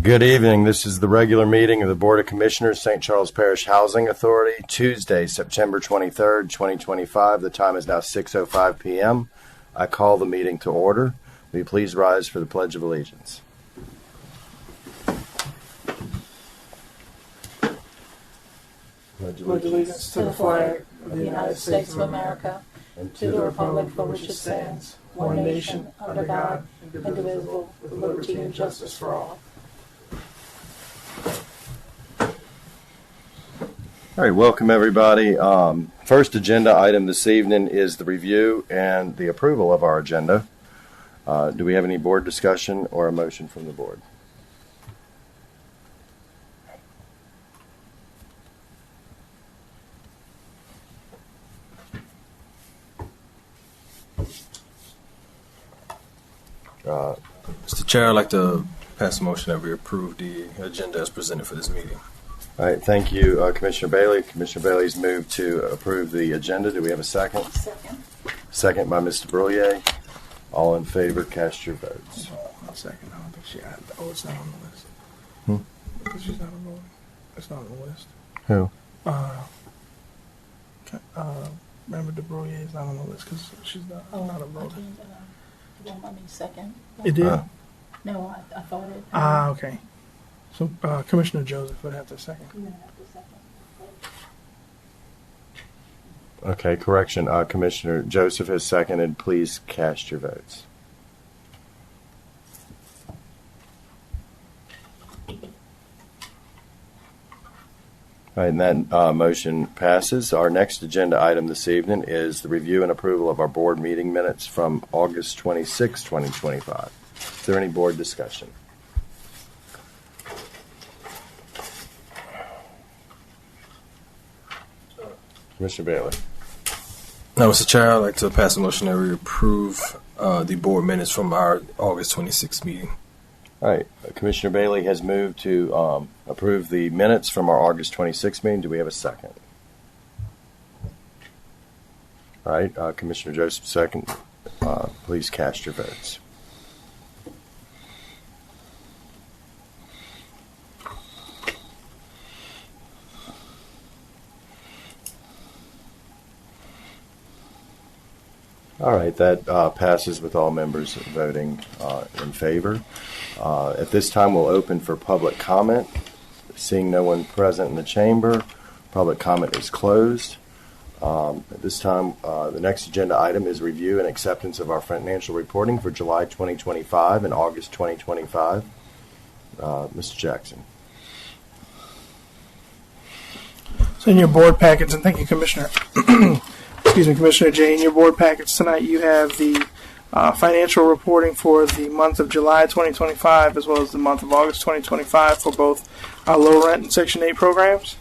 Good evening. This is the regular meeting of the Board of Commissioners, St. Charles Parish Housing Authority, Tuesday, September 23rd, 2025. The time is now 6:05 p.m. I call the meeting to order. Will you please rise for the Pledge of Allegiance? Pledge allegiance to the flag of the United States of America and to the republic for which it stands, one nation, under God, indivisible, with liberty and justice for all. All right, welcome everybody. First agenda item this evening is the review and the approval of our agenda. Do we have any board discussion or a motion from the board? Mr. Chair, I'd like to pass a motion that we approve the agenda as presented for this meeting. All right, thank you, Commissioner Bailey. Commissioner Bailey's moved to approve the agenda. Do we have a second? Second. Second by Mr. Brullier. All in favor, cast your votes. One second. I don't think she had. Oh, it's not on the list. Because she's not on the. It's not on the list. Who? Remember, DeBroyer is not on the list because she's not a voter. It won't let me second. It did. No, I thought it. Okay. So Commissioner Joseph would have to second. You have to second. Okay, correction. Commissioner Joseph has seconded. Please cast your votes. All right, and that motion passes. Our next agenda item this evening is the review and approval of our board meeting minutes from August 26, 2025. Is there any board discussion? Commissioner Bailey. Now, Mr. Chair, I'd like to pass a motion that we approve the board minutes from our August 26th meeting. All right, Commissioner Bailey has moved to approve the minutes from our August 26th meeting. Do we have a second? All right, Commissioner Joseph, second. Please cast your votes. All right, that passes with all members voting in favor. At this time, we'll open for public comment. Seeing no one present in the chamber, public comment is closed. At this time, the next agenda item is review and acceptance of our financial reporting for July 2025 and August 2025. Mr. Jackson. So in your board packets, and thank you, Commissioner. Excuse me, Commissioner Jay. In your board packets tonight, you have the financial reporting for the month of July 2025 as well as the month of August 2025 for both our low rent and Section 8 programs.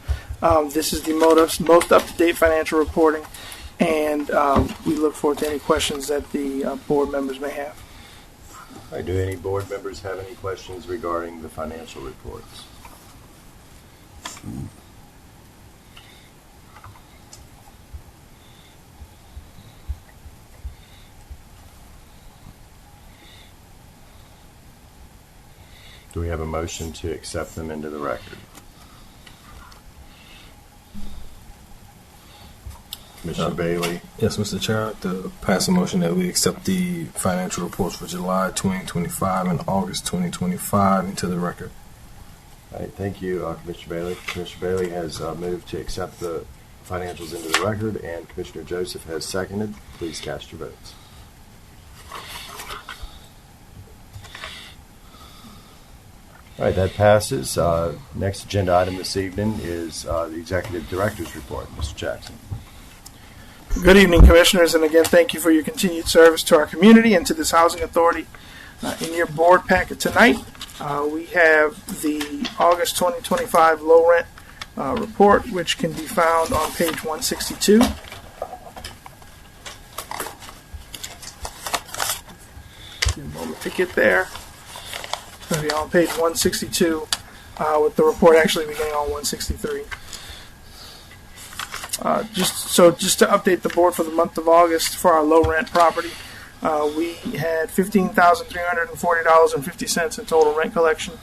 This is the most up-to-date financial reporting, and we look forward to any questions that the board members may have. All right, do any board members have any questions regarding the financial reports? Do we have a motion to accept them into the record? Commissioner Bailey. Yes, Mr. Chair, I'd like to pass a motion that we accept the financial reports for July 2025 and August 2025 into the record. All right, thank you, Commissioner Bailey. Commissioner Bailey has moved to accept the financials into the record, and Commissioner Joseph has seconded. Please cast your votes. All right, that passes. Next agenda item this evening is the Executive Director's Report. Mr. Jackson. Good evening, Commissioners, and again, thank you for your continued service to our community and to this housing authority. In your board packet tonight, we have the August 2025 low rent report, which can be found on page 162. Give me a moment to get there. It's going to be on page 162, with the report actually beginning on 163. Just to update the board for the month of August for our low rent property, we had $15,340.50 in total rent collection.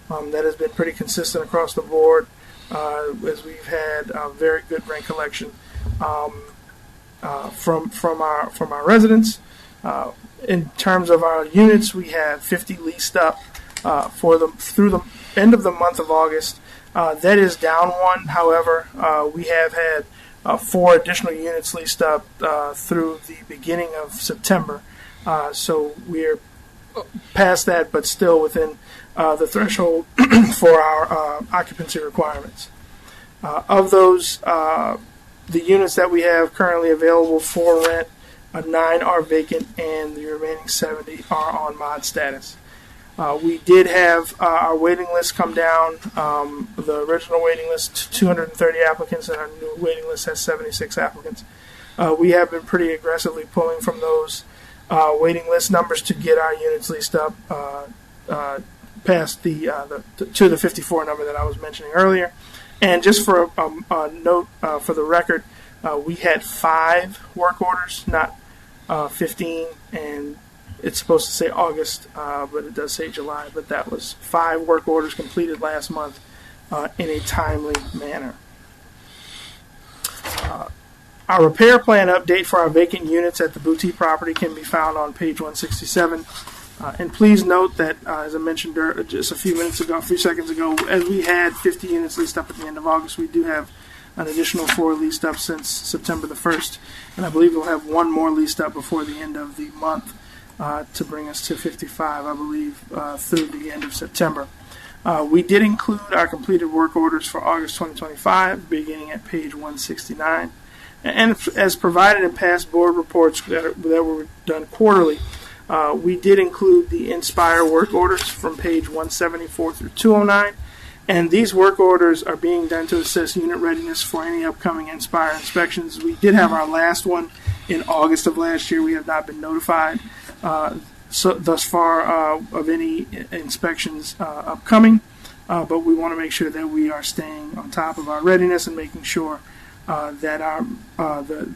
That has been pretty consistent across the board, as we've had very good rent collection from our residents. In terms of our units, we have 50 leased up through the end of the month of August. That is down one. However, we have had 4 additional units leased up through the beginning of September. So we're past that, but still within the threshold for our occupancy requirements. Of those, the units that we have currently available for rent, 9 are vacant, and the remaining 70 are on mod status. We did have our waiting list come down. The original waiting list, 230 applicants, and our new waiting list has 76 applicants. We have been pretty aggressively pulling from those waiting list numbers to get our units leased up past to the 54 number that I was mentioning earlier. And just for a note for the record, we had 5 work orders, not 15, and it's supposed to say August, but it does say July. But that was 5 work orders completed last month in a timely manner. Our repair plan update for our vacant units at the Boutique property can be found on page 167. And please note that, as I mentioned just a few seconds ago, as we had 50 units leased up at the end of August, we do have an additional 4 leased up since September the 1st. And I believe we'll have 1 more leased up before the end of the month to bring us to 55, I believe, through the end of September. We did include our completed work orders for August 2025, beginning at page 169. And as provided in past board reports that were done quarterly, we did include the Inspire work orders from page 174 through 209. And these work orders are being done to assess unit readiness for any upcoming Inspire inspections. We did have our last one in August of last year. We have not been notified thus far of any inspections upcoming, but we want to make sure that we are staying on top of our readiness and making sure that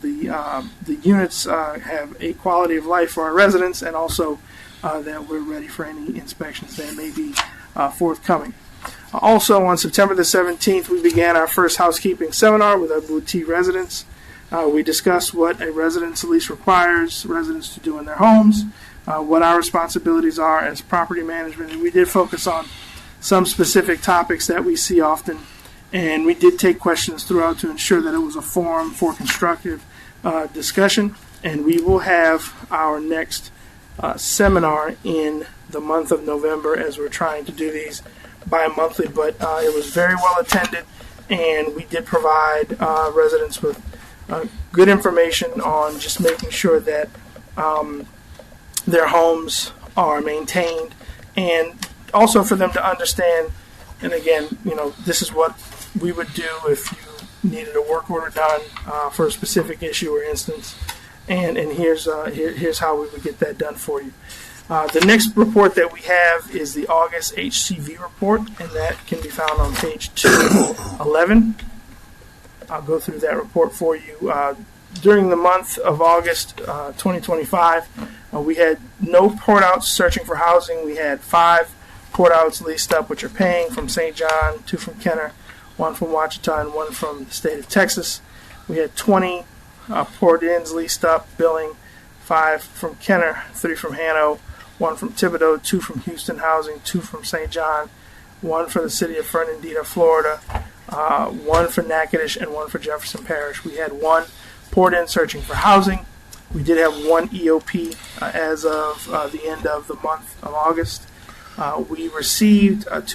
the units have a quality of life for our residents, and also that we're ready for any inspections that may be forthcoming. Also, on September the 17th, we began our first housekeeping seminar with our Boutique residents. We discussed what a residence lease requires residents to do in their homes, what our responsibilities are as property management, and we did focus on some specific topics that we see often, and we did take questions throughout to ensure that it was a forum for constructive discussion. And we will have our next seminar in the month of November, as we're trying to do these bi-monthly, but it was very well attended, and we did provide residents with good information on just making sure that their homes are maintained, and also for them to understand, and again, this is what we would do if you needed a work order done for a specific issue or instance, and here's how we would get that done for you. The next report that we have is the August HCV report, and that can be found on page 211. I'll go through that report for you. During the month of August 2025, we had no port-outs searching for housing. We had 5 port-outs leased up, which are paying, from St. John, 2 from Kenner, 1 from Ouachita, and 1 from the state of Texas. We had 20 port-ins leased up, billing, 5 from Kenner, 3 from Hano, 1 from Thibodaux, 2 from Houston Housing, 2 from St. John, 1 for the city of Fernandina, Florida, 1 for Natchitoches, and 1 for Jefferson Parish. We had 1 port-in searching for housing. We did have 1 EOP as of the end of the month of August. We received we made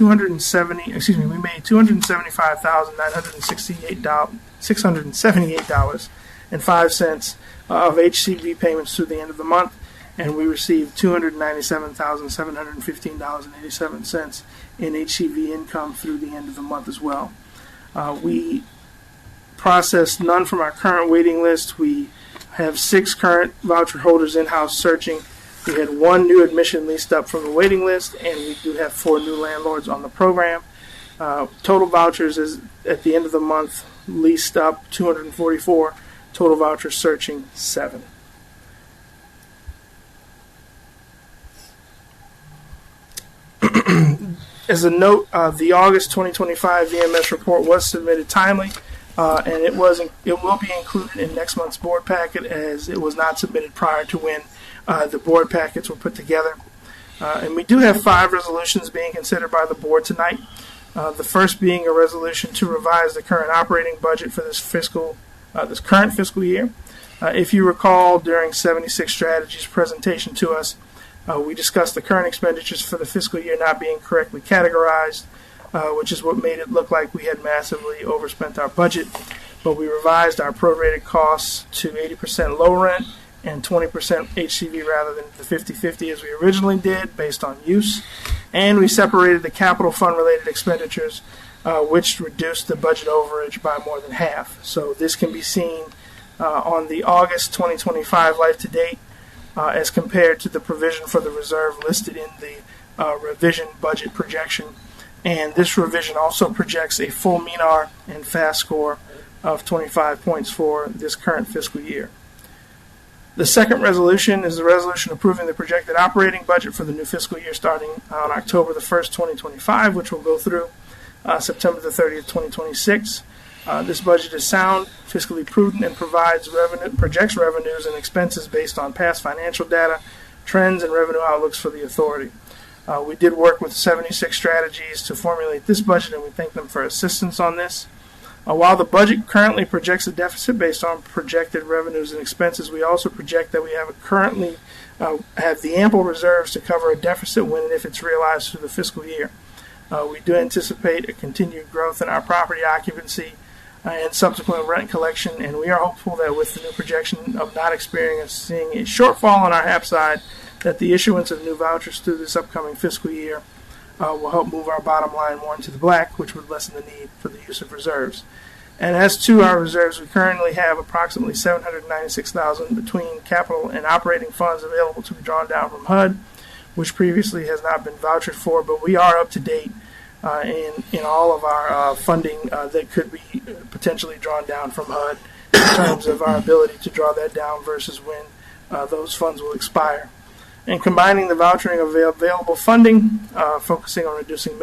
$275,968.05 of HCV payments through the end of the month, and we received $297,715.87 in HCV income through the end of the month as well. We processed none from our current waiting list. We have 6 current voucher holders in-house searching. We had 1 new admission leased up from the waiting list, and we do have 4 new landlords on the program. Total vouchers is at the end of the month leased up 244. Total vouchers searching 7. As a note, the August 2025 VMS report was submitted timely, and it will be included in next month's board packet, as it was not submitted prior to when the board packets were put together. And we do have 5 resolutions being considered by the board tonight. The first being a resolution to revise the current operating budget for this current fiscal year. If you recall, during 76 Strategies presentation to us, we discussed the current expenditures for the fiscal year not being correctly categorized, which is what made it look like we had massively overspent our budget. But we revised our prorated costs to 80% low rent and 20% HCV rather than the 50-50 as we originally did based on use. And we separated the capital fund related expenditures, which reduced the budget overage by more than half. So this can be seen on the August 2025 life to date as compared to the provision for the reserve listed in the revision budget projection. And this revision also projects a full MENAR and FAST score of 25 points for this current fiscal year. The second resolution is the resolution approving the projected operating budget for the new fiscal year starting on October the 1st, 2025, which will go through September the 30th, 2026. This budget is sound, fiscally prudent, and projects revenues and expenses based on past financial data, trends, and revenue outlooks for the authority. We did work with 76 Strategies to formulate this budget, and we thank them for assistance on this. While the budget currently projects a deficit based on projected revenues and expenses, we also project that we currently have the ample reserves to cover a deficit when and if it's realized through the fiscal year. We do anticipate a continued growth in our property occupancy and subsequent rent collection, and we are hopeful that with the new projection of not experiencing a shortfall on our HAP side, that the issuance of new vouchers through this upcoming fiscal year will help move our bottom line more into the black, which would lessen the need for the use of reserves. And as to our reserves, we currently have approximately $796,000 between capital and operating funds available to be drawn down from HUD, which previously has not been vouchered for, but we are up to date in all of our funding that could be potentially drawn down from HUD in terms of our ability to draw that down versus when those funds will expire. And combining the vouchering of available funding, focusing on reducing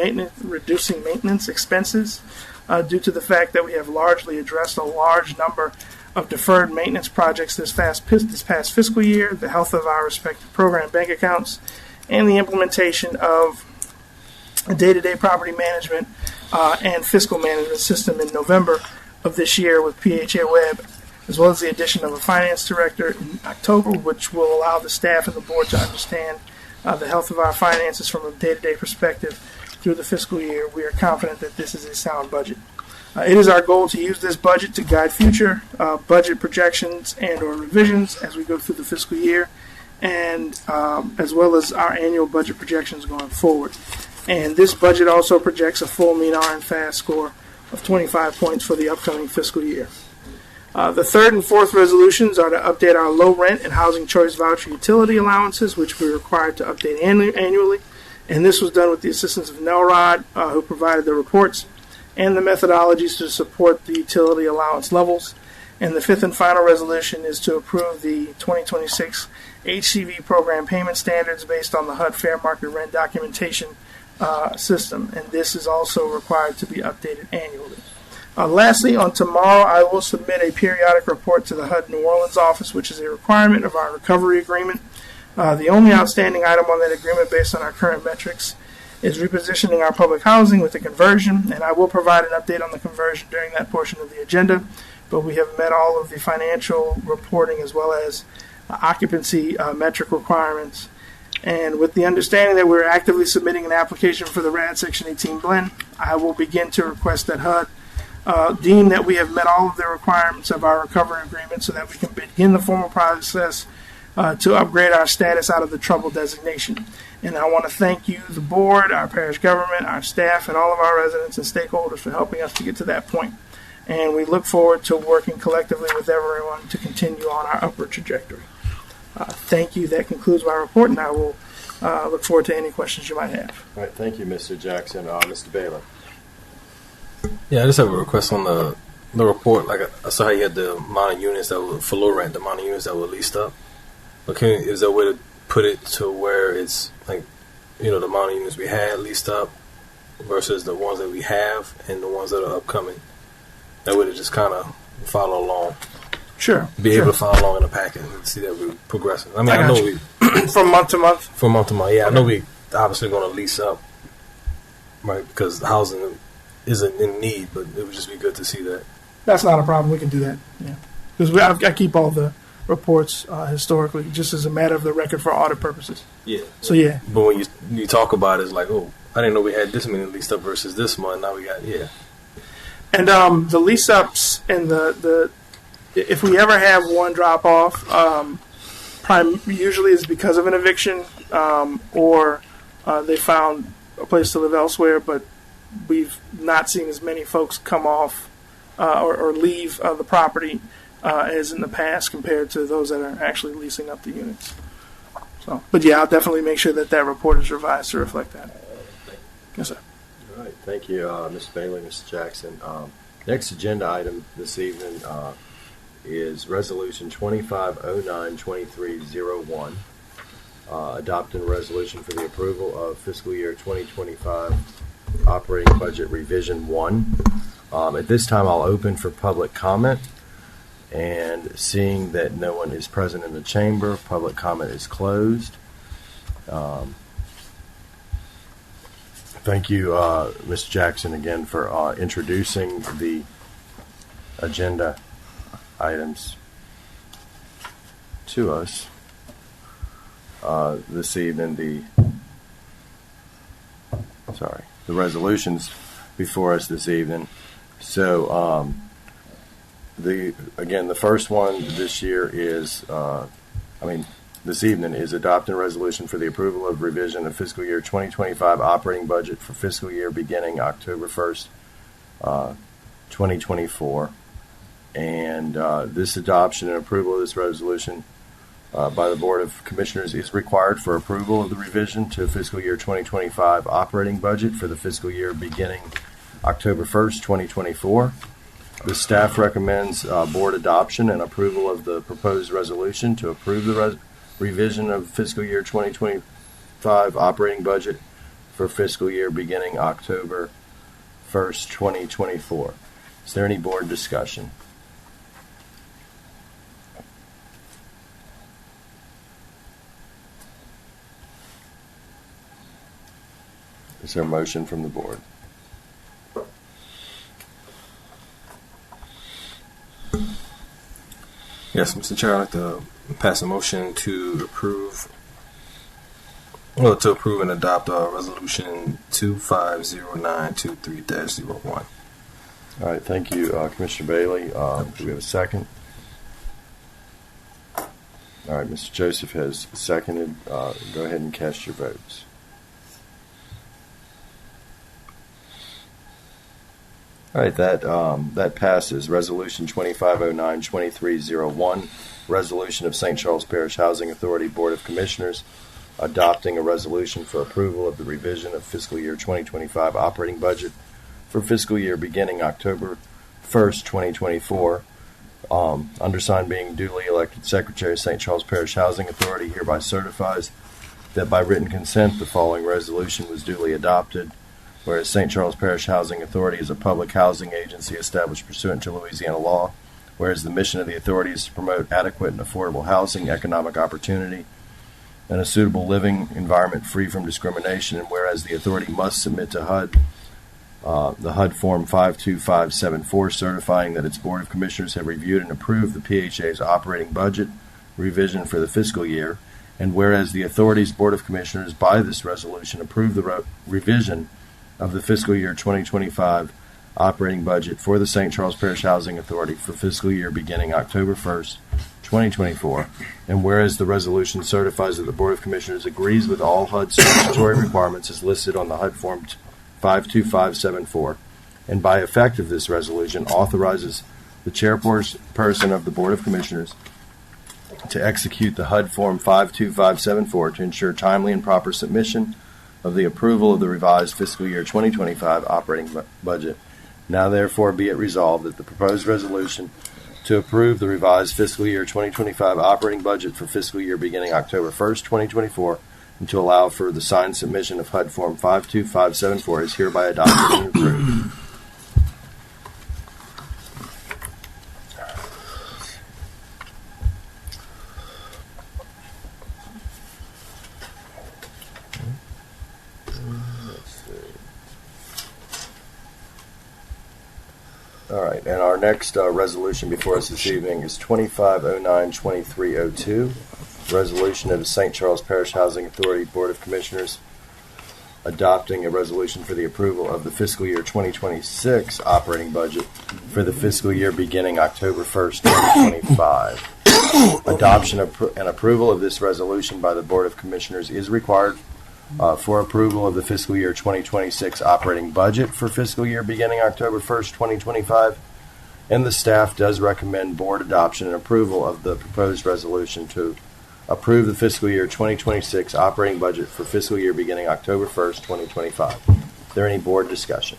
maintenance expenses due to the fact that we have largely addressed a large number of deferred maintenance projects this past fiscal year, the health of our respective program bank accounts, and the implementation of a day-to-day property management and fiscal management system in November of this year with PHA Web, as well as the addition of a finance director in October, which will allow the staff and the board to understand the health of our finances from a day-to-day perspective through the fiscal year. We are confident that this is a sound budget. It is our goal to use this budget to guide future budget projections and or revisions as we go through the fiscal year, and as well as our annual budget projections going forward. And this budget also projects a full MENAR and FAST score of 25 points for the upcoming fiscal year. The third and fourth resolutions are to update our low rent and housing choice voucher utility allowances, which we're required to update annually. And this was done with the assistance of NELROD, who provided the reports and the methodologies to support the utility allowance levels. And the fifth and final resolution is to approve the 2026 HCV program payment standards based on the HUD fair market rent documentation system. And this is also required to be updated annually. Lastly, on tomorrow, I will submit a periodic report to the HUD New Orleans office, which is a requirement of our recovery agreement. The only outstanding item on that agreement based on our current metrics is repositioning our public housing with the conversion, and I will provide an update on the conversion during that portion of the agenda, but we have met all of the financial reporting as well as occupancy metric requirements. And with the understanding that we're actively submitting an application for the RAD Section 18 blend, I will begin to request that HUD deem that we have met all of the requirements of our recovery agreement so that we can begin the formal process to upgrade our status out of the trouble designation. And I want to thank you, the board, our parish government, our staff, and all of our residents and stakeholders for helping us to get to that point. And we look forward to working collectively with everyone to continue on our upward trajectory. Thank you. That concludes my report, and I will look forward to any questions you might have. All right, thank you, Mr. Jackson. Mr. Baylor. Yeah, I just have a request on the report. Like I saw how you had the amount of units that were for low rent, the amount of units that were leased up. Okay, is there a way to put it to where it's like, the amount of units we had leased up versus the ones that we have and the ones that are upcoming. That way to just kind of follow along. Sure. Be able to follow along in the packet and see that we're progressing. I mean, I know got we from month to month. from month to month. Yeah, I know we obviously going to lease up, right? Because housing isn't in need, but it would just be good to see that. That's not a problem. We can do that. Yeah, because I keep all the reports historically, just as a matter of the record for audit purposes. Yeah. So yeah, But when you talk about it, it's like, oh, I didn't know we had this many leased up versus this month. Now we got and the lease ups and the if we ever have one drop off, usually it's because of an eviction or they found a place to live elsewhere, but we've not seen as many folks come off or leave the property as in the past compared to those that are actually leasing up the units. So, but yeah, I'll definitely make sure that report is revised to reflect that. Yes, sir. All right, thank you, Mr. Bailey, Mr. Jackson. Next agenda item this evening is Resolution 2509-2301, adopting a resolution for the approval of fiscal year 2025 operating budget revision 1. At this time, I'll open for public comment, and seeing that no one is present in the chamber, public comment is closed. Thank you, Mr. Jackson, again for introducing the agenda items to us this evening. The resolutions before us this evening. So, the first one this year is, this evening is adopting a resolution for the approval of revision of fiscal year 2025 operating budget for fiscal year beginning October 1st, 2024. And this adoption and approval of this resolution by the Board of Commissioners is required for approval of the revision to fiscal year 2025 operating budget for the fiscal year beginning October 1st, 2024. The staff recommends board adoption and approval of the proposed resolution to approve the revision of fiscal year 2025 operating budget for fiscal year beginning October 1st, 2024. Is there any board discussion? Is there a motion from the board? Yes, Mr. Chair, I'd like to pass a motion to approve and adopt Resolution 250923-01. All right, thank you, Commissioner Bailey. Do we have a second? All right, Mr. Joseph has seconded. Go ahead and cast your votes. All right, that passes. Resolution 2509-2301, resolution of St. Charles Parish Housing Authority Board of Commissioners adopting a resolution for approval of the revision of fiscal year 2025 operating budget for fiscal year beginning October 1st, 2024. Undersigned, being duly elected Secretary of St. Charles Parish Housing Authority, hereby certifies that by written consent the following resolution was duly adopted. Whereas St. Charles Parish Housing Authority is a public housing agency established pursuant to Louisiana law, whereas the mission of the authority is to promote adequate and affordable housing, economic opportunity, and a suitable living environment free from discrimination, and whereas the authority must submit to HUD the HUD Form 52574 certifying that its Board of Commissioners have reviewed and approved the PHA's operating budget revision for the fiscal year, and whereas the authority's Board of Commissioners by this resolution approve the revision of the fiscal year 2025 operating budget for the St. Charles Parish Housing Authority for fiscal year beginning October 1st, 2024, and whereas the resolution certifies that the Board of Commissioners agrees with all HUD statutory requirements as listed on the HUD Form 52574, and by effect of this resolution authorizes the chairperson of the Board of Commissioners to execute the HUD Form 52574 to ensure timely and proper submission of the approval of the revised fiscal year 2025 operating budget. Now therefore be it resolved that the proposed resolution to approve the revised fiscal year 2025 operating budget for fiscal year beginning October 1st, 2024, and to allow for the signed submission of HUD Form 52574 is hereby adopted and approved. All right, and our next resolution before us this evening is 2509-2302, resolution of the St. Charles Parish Housing Authority Board of Commissioners adopting a resolution for the approval of the fiscal year 2026 operating budget for the fiscal year beginning October 1st, 2025. Adoption and approval of this resolution by the Board of Commissioners is required for approval of the fiscal year 2026 operating budget for fiscal year beginning October 1st, 2025, and the staff does recommend board adoption and approval of the proposed resolution to approve the fiscal year 2026 operating budget for fiscal year beginning October 1st, 2025. Is there any board discussion?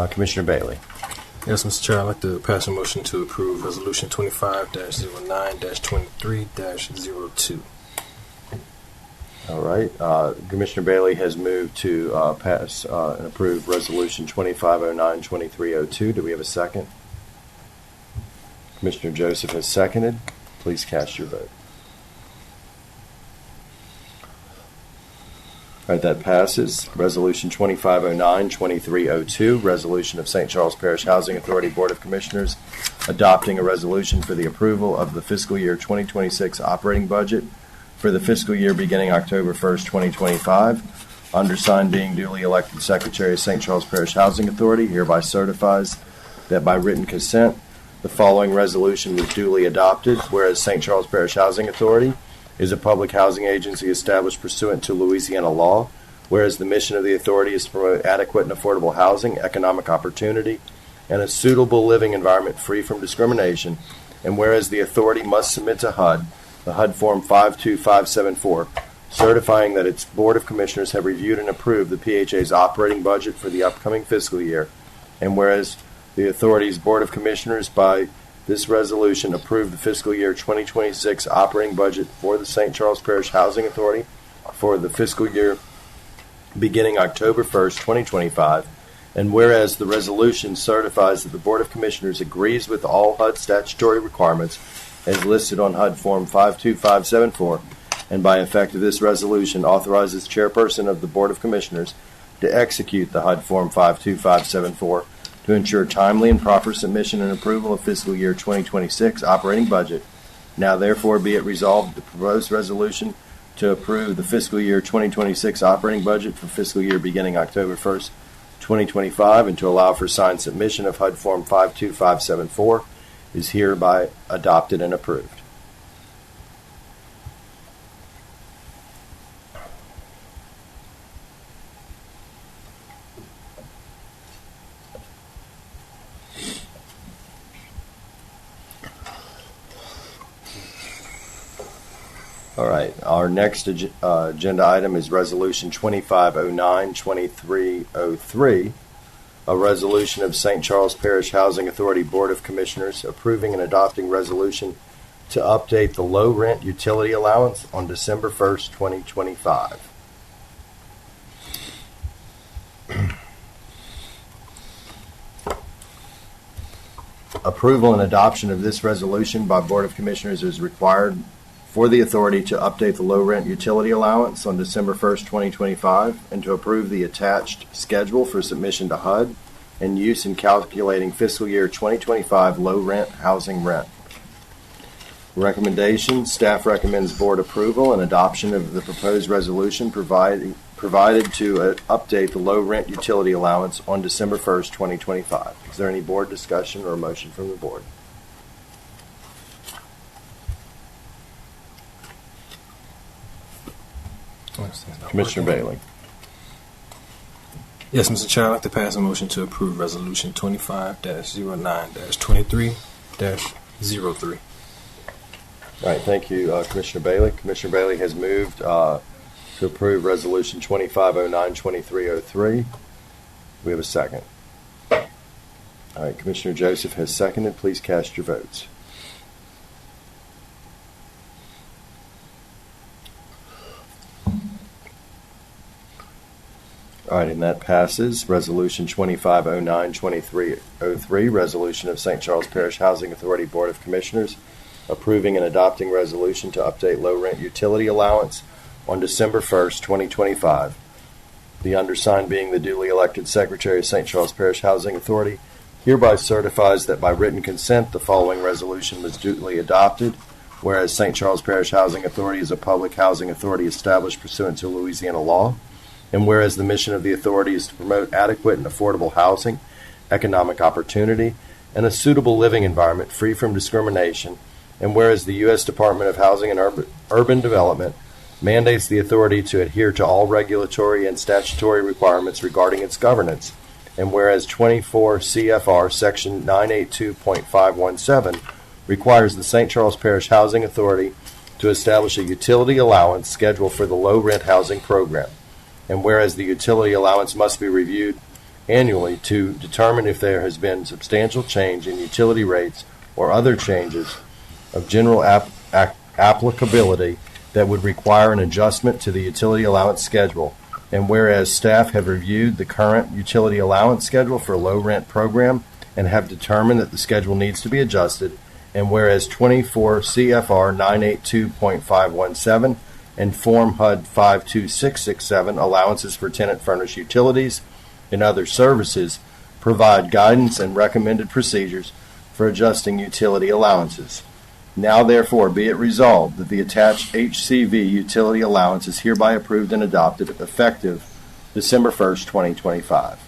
Commissioner Bailey. Yes, Mr. Chair, I'd like to pass a motion to approve Resolution 25-09-23-02. All right. Commissioner Bailey has moved to pass and approve Resolution 2509-2302. Do we have a second? Commissioner Joseph has seconded. Please cast your vote. All right, that passes. Resolution 2509-2302, resolution of St. Charles Parish Housing Authority Board of Commissioners adopting a resolution for the approval of the fiscal year 2026 operating budget for the fiscal year beginning October 1st, 2025. Undersigned, being duly elected Secretary of St. Charles Parish Housing Authority, hereby certifies that by written consent, the following resolution was duly adopted, whereas St. Charles Parish Housing Authority is a public housing agency established pursuant to Louisiana law, whereas the mission of the authority is to promote adequate and affordable housing, economic opportunity, and a suitable living environment free from discrimination, and whereas the authority must submit to HUD the HUD Form 52574, certifying that its Board of Commissioners have reviewed and approved the PHA's operating budget for the upcoming fiscal year, and whereas the authority's Board of Commissioners by this resolution approved the fiscal year 2026 operating budget for the St. Charles Parish Housing Authority for the fiscal year beginning October 1st, 2025. And whereas the resolution certifies that the Board of Commissioners agrees with all HUD statutory requirements as listed on HUD Form 52574, and by effect of this resolution authorizes Chairperson of the Board of Commissioners to execute the HUD Form 52574 to ensure timely and proper submission and approval of fiscal year 2026 operating budget. Now therefore be it resolved the proposed resolution to approve the fiscal year 2026 operating budget for fiscal year beginning October 1st, 2025, and to allow for signed submission of HUD Form 52574 is hereby adopted and approved. All right, our next agenda item is Resolution 2509-2303, a resolution of St. Charles Parish Housing Authority Board of Commissioners approving and adopting resolution to update the low rent utility allowance on December 1st, 2025. Approval and adoption of this resolution by Board of Commissioners is required for the authority to update the low rent utility allowance on December 1st, 2025, and to approve the attached schedule for submission to HUD and use in calculating fiscal year 2025 low rent housing rent. Recommendation: staff recommends board approval and adoption of the proposed resolution provided to update the low rent utility allowance on December 1st, 2025. Is there any board discussion or a motion from the board? Commissioner Bailey. Yes, Mr. Chair, I'd like to pass a motion to approve Resolution 25-09-23-03. All right, thank you, Commissioner Bailey. Commissioner Bailey has moved to approve Resolution 2509-2303. We have a second. All right, Commissioner Joseph has seconded. Please cast your votes. All right, and that passes. Resolution 2509-2303, resolution of St. Charles Parish Housing Authority Board of Commissioners approving and adopting resolution to update low rent utility allowance on December 1st, 2025. The undersigned, being the duly elected Secretary of St. Charles Parish Housing Authority, hereby certifies that by written consent the following resolution was duly adopted. Whereas St. Charles Parish Housing Authority is a public housing authority established pursuant to Louisiana law, and whereas the mission of the authority is to promote adequate and affordable housing, economic opportunity, and a suitable living environment free from discrimination, and whereas the U.S. Department of Housing and Urban Development mandates the authority to adhere to all regulatory and statutory requirements regarding its governance, and whereas 24 CFR Section 982.517 requires the St. Charles Parish Housing Authority to establish a utility allowance schedule for the low rent housing program, and whereas the utility allowance must be reviewed annually to determine if there has been substantial change in utility rates or other changes of general applicability that would require an adjustment to the utility allowance schedule, and whereas staff have reviewed the current utility allowance schedule for a low rent program and have determined that the schedule needs to be adjusted, and whereas 24 CFR 982.517 and Form HUD 52667 allowances for tenant furnished utilities and other services provide guidance and recommended procedures for adjusting utility allowances. Now therefore be it resolved that the attached HCV utility allowance is hereby approved and adopted effective December 1st, 2025.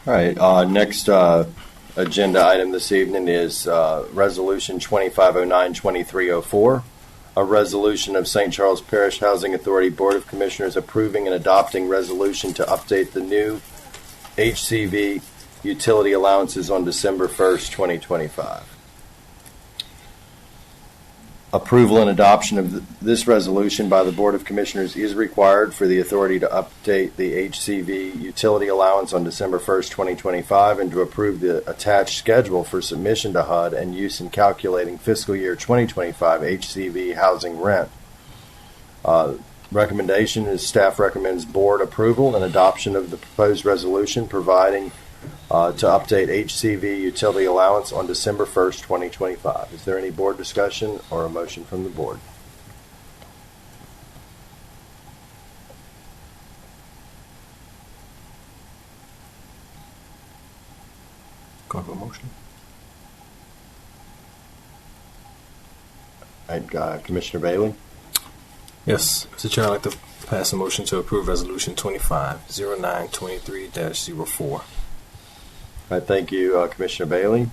All right, next agenda item this evening is Resolution 2509-2304, a resolution of St. Charles Parish Housing Authority Board of Commissioners approving and adopting resolution to update the new HCV utility allowances on December 1st, 2025. Approval and adoption of this resolution by the Board of Commissioners is required for the authority to update the HCV utility allowance on December 1st, 2025, and to approve the attached schedule for submission to HUD and use in calculating fiscal year 2025 HCV housing rent. Recommendation is staff recommends board approval and adoption of the proposed resolution providing to update HCV utility allowance on December 1st, 2025. Is there any board discussion or a motion from the board? Call for a motion. All right, Commissioner Bailey? Yes, Mr. Chair, I'd like to pass a motion to approve Resolution 250923-04. All right, thank you, Commissioner Bailey.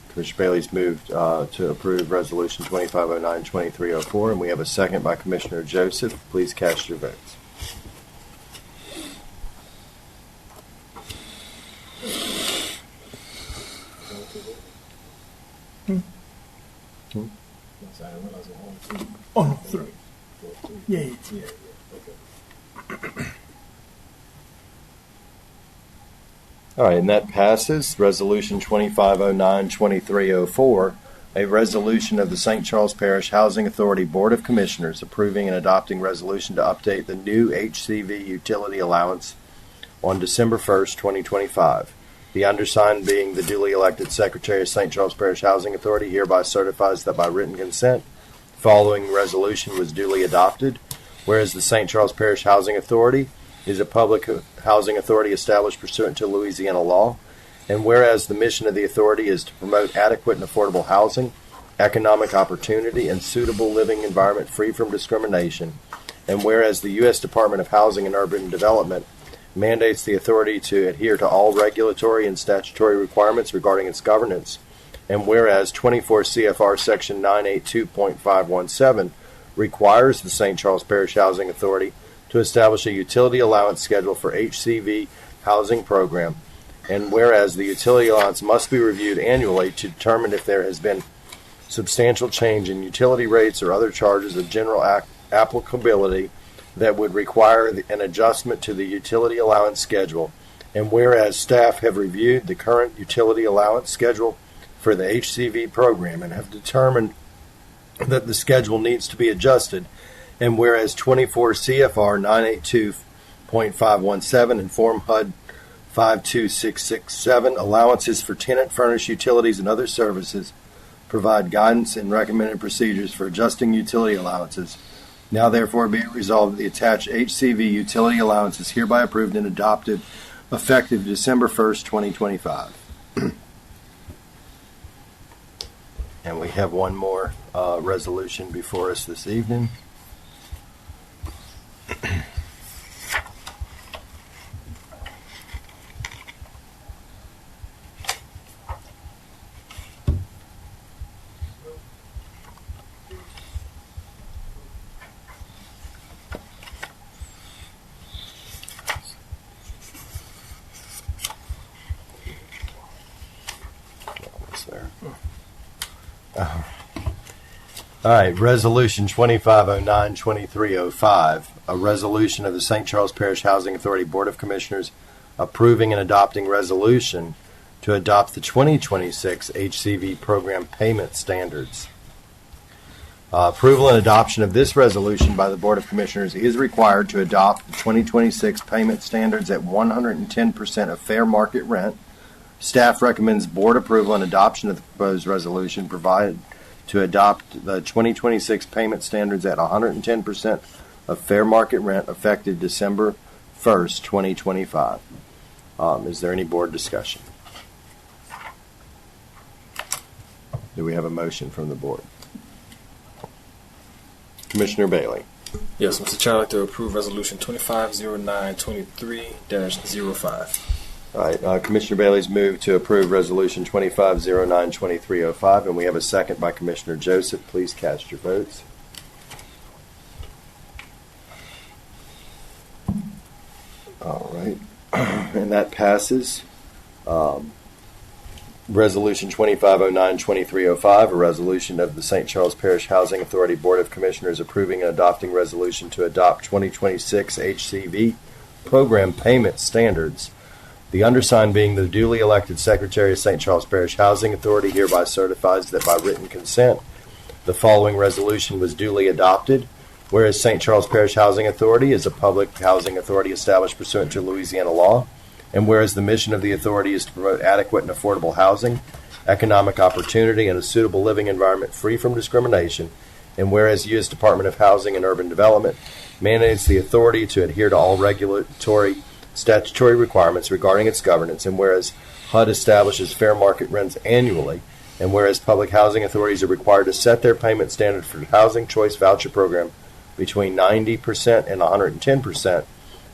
Commissioner Bailey's moved to approve Resolution 2509-2304, and we have a second by Commissioner Joseph. Please cast your votes. Oh, no, 3. Yeah. All right, and that passes. Resolution 2509-2304, a resolution of the St. Charles Parish Housing Authority Board of Commissioners approving and adopting resolution to update the new HCV utility allowance on December 1st, 2025. The undersigned, being the duly elected Secretary of St. Charles Parish Housing Authority, hereby certifies that by written consent, the following resolution was duly adopted. Whereas the St. Charles Parish Housing Authority is a public housing authority established pursuant to Louisiana law, and whereas the mission of the authority is to promote adequate and affordable housing, economic opportunity, and suitable living environment free from discrimination, and whereas the U.S. Department of Housing and Urban Development mandates the authority to adhere to all regulatory and statutory requirements regarding its governance. And whereas 24 CFR Section 982.517 requires the St. Charles Parish Housing Authority to establish a utility allowance schedule for HCV housing program, and whereas the utility allowance must be reviewed annually to determine if there has been substantial change in utility rates or other charges of general applicability that would require an adjustment to the utility allowance schedule, and whereas staff have reviewed the current utility allowance schedule for the HCV program and have determined that the schedule needs to be adjusted, and whereas 24 CFR 982.517 and Form HUD 52667 allowances for tenant furnished utilities and other services provide guidance and recommended procedures for adjusting utility allowances. Now therefore be it resolved that the attached HCV utility allowance is hereby approved and adopted effective December 1st, 2025. And we have one more resolution before us this evening. All right, Resolution 2509-2305, a resolution of the St. Charles Parish Housing Authority Board of Commissioners approving and adopting resolution to adopt the 2026 HCV program payment standards. Approval and adoption of this resolution by the Board of Commissioners is required to adopt the 2026 payment standards at 110% of fair market rent. Staff recommends board approval and adoption of the proposed resolution provided to adopt the 2026 payment standards at 110% of fair market rent effective December 1st, 2025. Is there any board discussion? Do we have a motion from the board? Commissioner Bailey. Yes, Mr. Chair, I'd like to approve Resolution 2509-23-05. All right, Commissioner Bailey's moved to approve Resolution 2509-2305, and we have a second by Commissioner Joseph. Please cast your votes. All right, and that passes. Resolution 2509-2305, a resolution of the St. Charles Parish Housing Authority Board of Commissioners approving and adopting resolution to adopt 2026 HCV program payment standards. The undersigned, being the duly elected Secretary of St. Charles Parish Housing Authority, hereby certifies that by written consent the following resolution was duly adopted. Whereas St. Charles Parish Housing Authority is a public housing authority established pursuant to Louisiana law, and whereas the mission of the authority is to promote adequate and affordable housing, economic opportunity, and a suitable living environment free from discrimination, and whereas U.S. Department of Housing and Urban Development mandates the authority to adhere to all regulatory statutory requirements regarding its governance, and whereas HUD establishes fair market rents annually, and whereas public housing authorities are required to set their payment standard for housing choice voucher program between 90% and 110%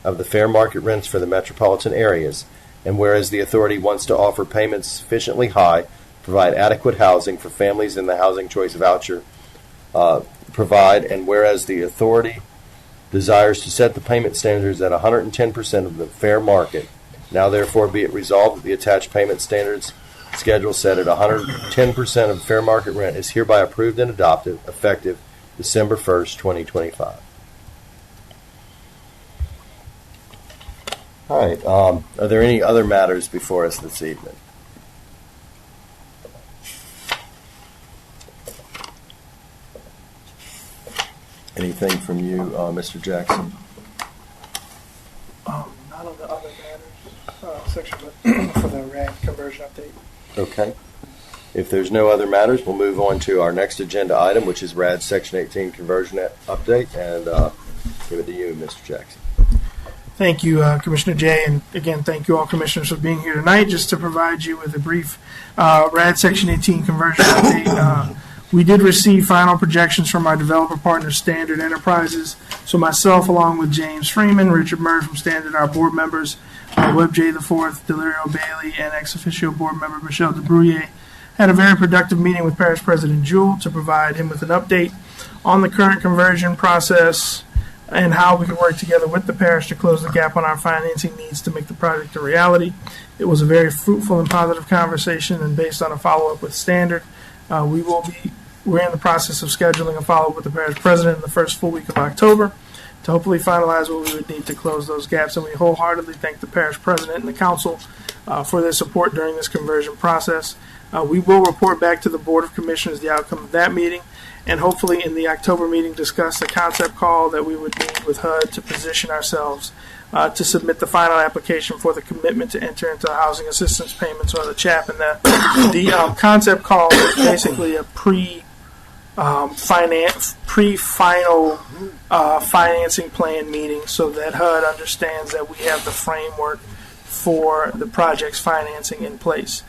of the fair market rents for the metropolitan areas, and whereas the authority wants to offer payments sufficiently high, provide adequate housing for families in the housing choice voucher provide, and whereas the authority desires to set the payment standards at 110% of the fair market, now therefore be it resolved that the attached payment standards schedule set at 110% of fair market rent is hereby approved and adopted effective December 1st, 2025. All right. Are there any other matters before us this evening? Anything from you, Mr. Jackson? Not on the other matters section, but for the RAD conversion update. Okay. If there's no other matters, we'll move on to our next agenda item, which is RAD Section 18 conversion update, and give it to you, Mr. Jackson. Thank you, Commissioner Jay, and again, thank you all commissioners for being here tonight. Just to provide you with a brief RAD Section 18 conversion update, We did receive final projections from our developer partner, Standard Enterprises. So myself, along with James Freeman, Richard Murr from Standard, our board members, Webb J. IV, Delirio Bailey, and ex officio board member Michelle DeBrouillet, had a very productive meeting with Parish President Jewell to provide him with an update on the current conversion process and how we can work together with the parish to close the gap on our financing needs to make the project a reality. It was a very fruitful and positive conversation, and based on a follow-up with Standard, we're in the process of scheduling a follow-up with the parish president in the first full week of October to hopefully finalize what we would need to close those gaps. And we wholeheartedly thank the parish president and the council for their support during this conversion process. We will report back to the Board of Commissioners the outcome of that meeting, and hopefully in the October meeting discuss the concept call that we would need with HUD to position ourselves to submit the final application for the commitment to enter into housing assistance payments, or the CHAP. And the concept call is basically a pre-final financing plan meeting, so that HUD understands that we have the framework for the project's financing in place.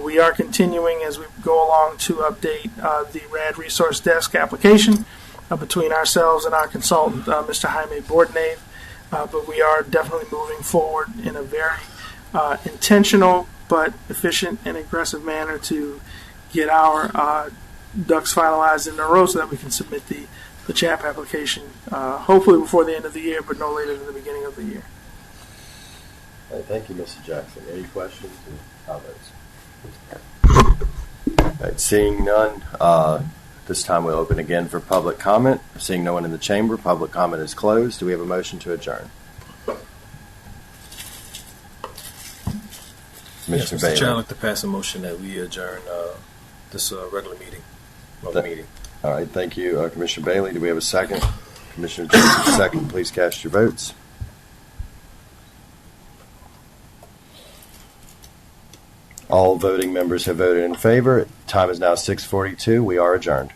We are continuing as we go along to update the RAD Resource Desk application between ourselves and our consultant, Mr. Jaime Bordnave. But we are definitely moving forward in a very intentional but efficient and aggressive manner to get our ducks finalized in a row so that we can submit the CHAP application hopefully before the end of the year, but no later than the beginning of the year. All right, thank you, Mr. Jackson. Any questions or comments? All right, seeing none, this time we'll open again for public comment. Seeing no one in the chamber, public comment is closed. Do we have a motion to adjourn? Yes, Mr. Mr. Bailey. Chair, I'd like to pass a motion that we adjourn this regular meeting. Meeting. All right, thank you, Commissioner Bailey. Do we have a second? Commissioner Johnson, second. Please cast your votes. All voting members have voted in favor. Time is now 6:42. We are adjourned.